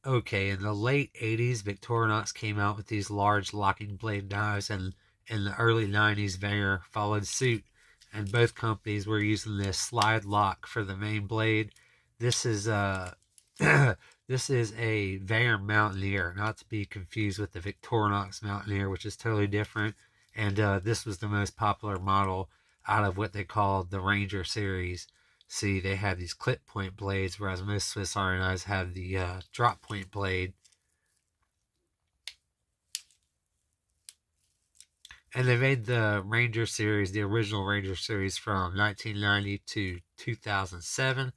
Okay, in the late 80s, Victorinox came out with these large locking blade knives, and in the early 90s, Wenger followed suit, and both companies were using this slide lock for the main blade. This is this is a Wenger Mountaineer, not to be confused with the Victorinox Mountaineer, which is totally different. And this was the most popular model out of what they called the Ranger series. See, they had these clip point blades, whereas most Swiss Army knives have the drop point blade. And they made the Ranger series, the original Ranger series, from 1990 to 2007.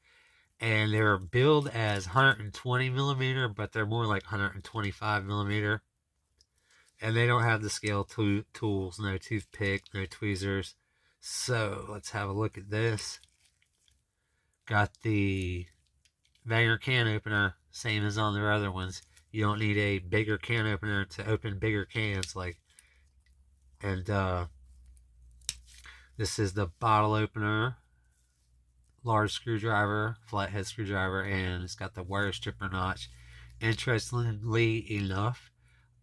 And they were billed as 120 millimeter, but they're more like 125 millimeter. And they don't have the scale tools, no toothpick, no tweezers. So let's have a look at this. Got the Wenger can opener, same as on their other ones. You don't need a bigger can opener to open bigger cans. And this is the bottle opener, large screwdriver, flathead screwdriver, and it's got the wire stripper notch. Interestingly enough,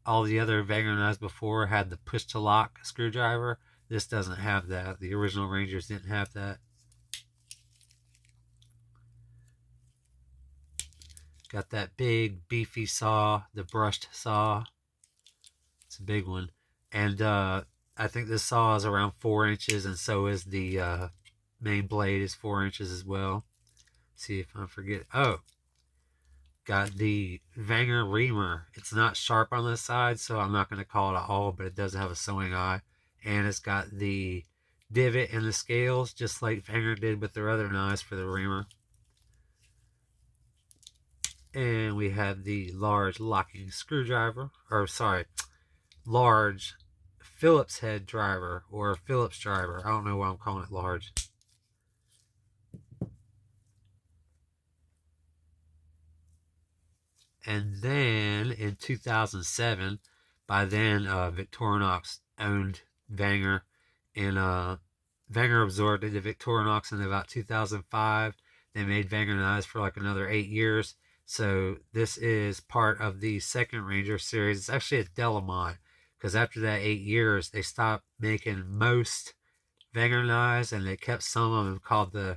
all the other Wenger knives before had the push to lock screwdriver. This doesn't have that. The original Rangers didn't have that. Got that big beefy saw, the brushed saw. It's a big one. And I think this saw is around 4 inches, and so is the main blade is 4 inches as well. See if I forget. Oh, got the Wenger Reamer. It's not sharp on this side, so I'm not going to call it a awl, but it does have a sewing eye. And it's got the divot in the scales, just like Wenger did with their other knives for the Reamer. And we have the large locking screwdriver, or sorry, large Phillips head driver, or Phillips driver. I don't know why I'm calling it large. And then in 2007, by then Victorinox owned Wenger, and Wenger absorbed into Victorinox in about 2005. They made Wenger knives for like another 8 years. So this is part of the second Ranger series. It's actually a Delamont, because after that 8 years, they stopped making most Wenger knives, and they kept some of them called the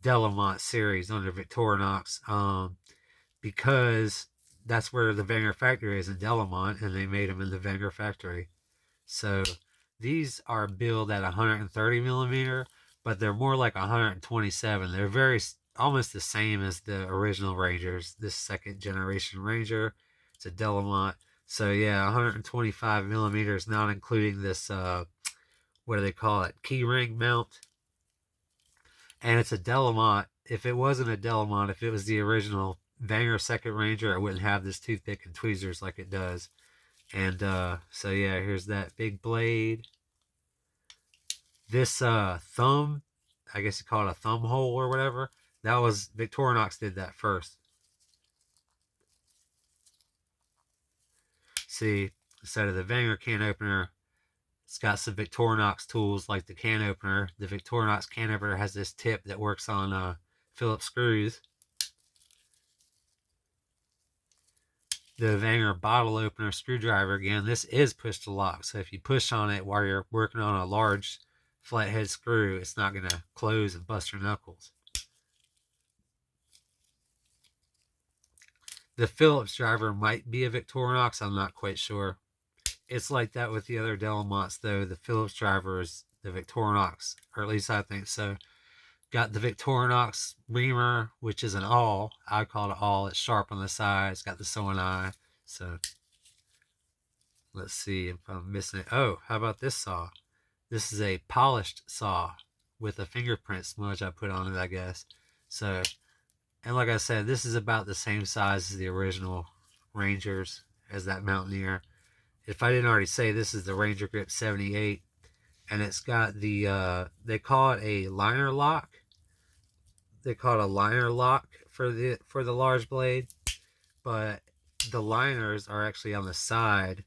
Delamont series under Victorinox, because that's where the Wenger factory is, in Delamont, and they made them in the Wenger factory. So these are billed at 130 millimeter, but they're more like 127. They're very almost the same as the original Rangers. This second generation Ranger, it's a Delamont. So yeah, 125 millimeters, not including this what do they call it, key ring mount. And it's a Delamont. If it wasn't a Delamont, if it was the original Wenger second Ranger, it wouldn't have this toothpick and tweezers like it does. And so yeah, here's that big blade. This thumb, I guess you call it a thumb hole or whatever, that was Victorinox did that first. See, instead of the Wenger can opener, it's got some Victorinox tools like the can opener. The Victorinox can opener has this tip that works on Phillips screws. The Wenger bottle opener screwdriver, again, this is push to lock. So if you push on it while you're working on a large flathead screw, it's not going to close and bust your knuckles. The Phillips driver might be a Victorinox. I'm not quite sure. It's like that with the other Delamonts, though. The Phillips driver is the Victorinox, or at least I think so. Got the Victorinox Reamer, which is an awl. I call it awl. It's sharp on the side. It's got the sewing eye. So let's see if I'm missing it. Oh, how about this saw? This is a polished saw with a fingerprint smudge I put on it, I guess. So, and like I said, this is about the same size as the original Rangers, as that Mountaineer. If I didn't already say, this is the Ranger Grip 78, and it's got the they call it a liner lock. They call it a liner lock for the large blade, but the liners are actually on the side,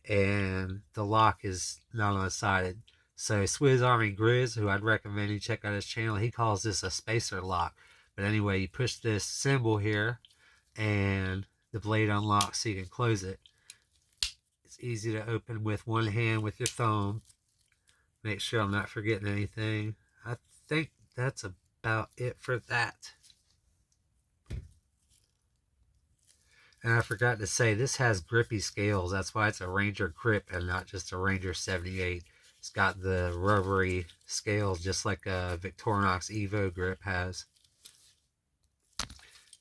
and the lock is not on the side. So Swiss Army Grizz, who I'd recommend you check out his channel, he calls this a spacer lock. But anyway, you push this symbol here, and the blade unlocks so you can close it. It's easy to open with one hand with your thumb. Make sure I'm not forgetting anything. I think that's about it for that. And I forgot to say, this has grippy scales. That's why it's a Ranger grip and not just a Ranger 78. It's got the rubbery scales just like a Victorinox Evo grip has.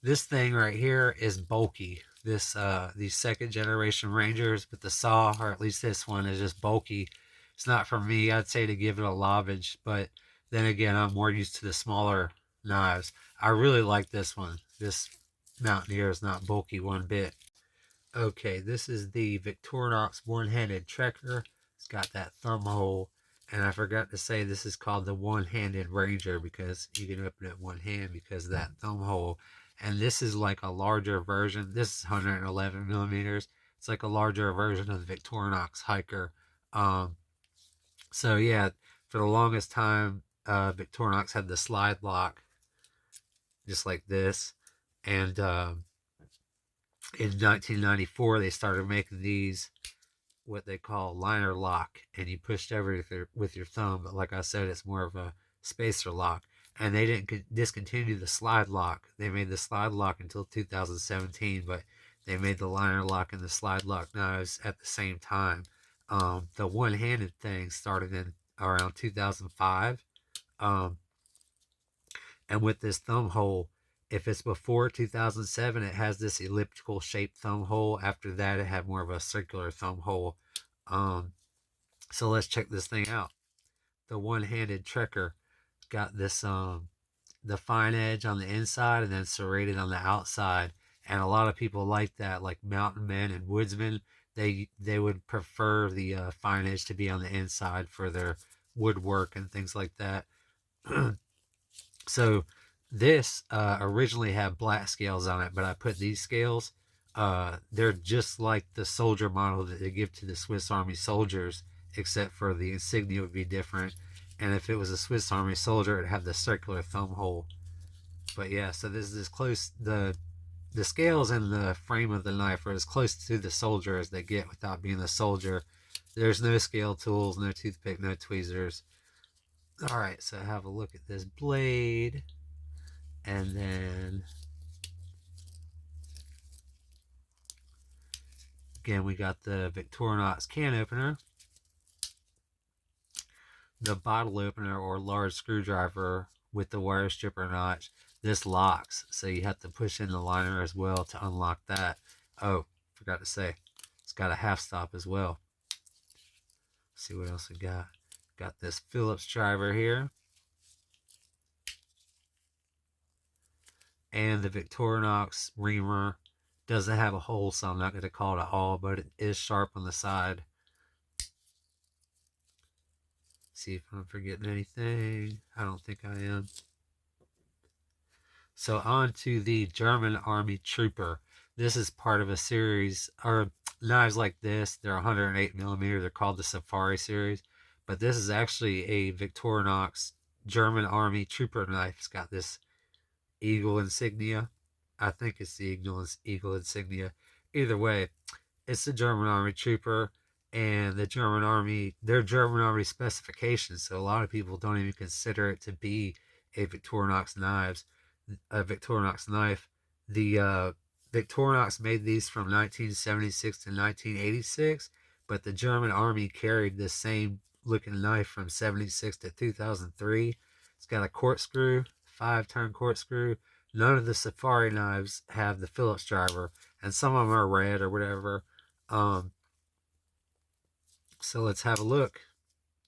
This thing right here is bulky. These second generation Rangers with the saw, or at least this one, is just bulky. It's not for me. I'd say to give it a lavage, but then again, I'm more used to the smaller knives. I really like this one. This Mountaineer is not bulky one bit. Okay, this is the Victorinox one-handed trekker. It's got that thumb hole. And I forgot to say this is called the one-handed Ranger because you can open it one hand because of that thumb hole. And this is like a larger version. This is 111 millimeters. It's like a larger version of the Victorinox hiker. Um, so yeah, for the longest time, Victorinox had the slide lock, just like this. And in 1994, they started making these what they call liner lock, and you pushed over with your thumb. But like I said, it's more of a spacer lock. And they didn't discontinue the slide lock. They made the slide lock until 2017, but they made the liner lock and the slide lock knives at the same time. The one-handed thing started in around 2005. Um, and with this thumb hole, if it's before 2007, it has this elliptical shaped thumb hole. After that, it had more of a circular thumb hole. Um, so let's check this thing out. The one-handed trekker got this the fine edge on the inside and then serrated on the outside. And a lot of people like that, like mountain men and woodsmen. They would prefer the fine edge to be on the inside for their woodwork and things like that. So this originally had black scales on it, but I put these scales. They're just like the soldier model that they give to the Swiss Army soldiers, except for the insignia would be different. And if it was a Swiss Army soldier, it'd have the circular thumb hole. But yeah, so this is as close, the scales and the frame of the knife are as close to the soldier as they get without being the soldier. There's no scale tools, no toothpick, no tweezers. All right, so have a look at this blade. And then again, we got the Victorinox can opener, the bottle opener or large screwdriver with the wire stripper notch. This locks, so you have to push in the liner as well to unlock that. Oh, forgot to say, it's got a half stop as well. Let's see what else we got. Got this Phillips driver here. And the Victorinox reamer doesn't have a hole, so I'm not going to call it a awl, but it is sharp on the side. See if I'm forgetting anything. I don't think I am. So on to the German Army Trooper. This is part of a series, or knives like this. They're 108 millimeter. They're called the Safari series. But this is actually a Victorinox German Army Trooper knife. It's got this eagle insignia. I think it's the eagle insignia. Either way, it's the German Army Trooper, and the German Army, their German Army specifications. So a lot of people don't even consider it to be a Victorinox knife. The Victorinox made these from 1976 to 1986, but the German Army carried this same looking knife from 76 to 2003. It's got a corkscrew, 5-turn corkscrew. None of the Safari knives have the Phillips driver, and some of them are red or whatever. So let's have a look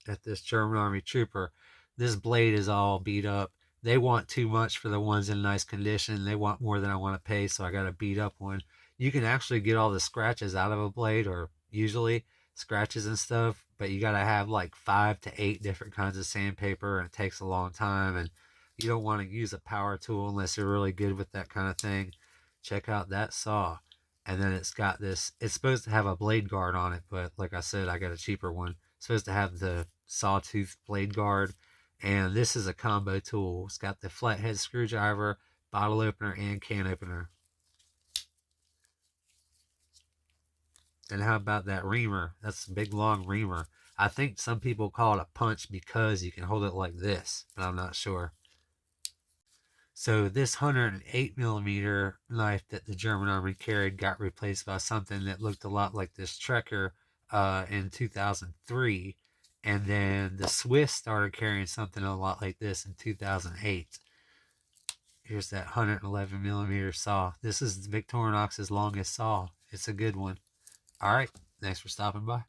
at this German Army Trooper. This blade is all beat up. They want too much for the ones in nice condition. They want more than I want to pay, so I got a beat up one. You can actually get all the scratches out of a blade, or usually scratches and stuff, but you got to have like 5 to 8 different kinds of sandpaper, and it takes a long time, and you don't want to use a power tool unless you're really good with that kind of thing. Check out that saw. And then it's got this, it's supposed to have a blade guard on it, but like I said, I got a cheaper one. It's supposed to have the sawtooth blade guard, and this is a combo tool. It's got the flathead screwdriver, bottle opener, and can opener. And how about that reamer? That's a big long reamer. I think some people call it a punch because you can hold it like this, but I'm not sure. So this 108 millimeter knife that the German army carried got replaced by something that looked a lot like this Trekker in 2003. And then the Swiss started carrying something a lot like this in 2008. Here's that 111 millimeter saw. This is Victorinox's longest saw. It's a good one. All right. Thanks for stopping by.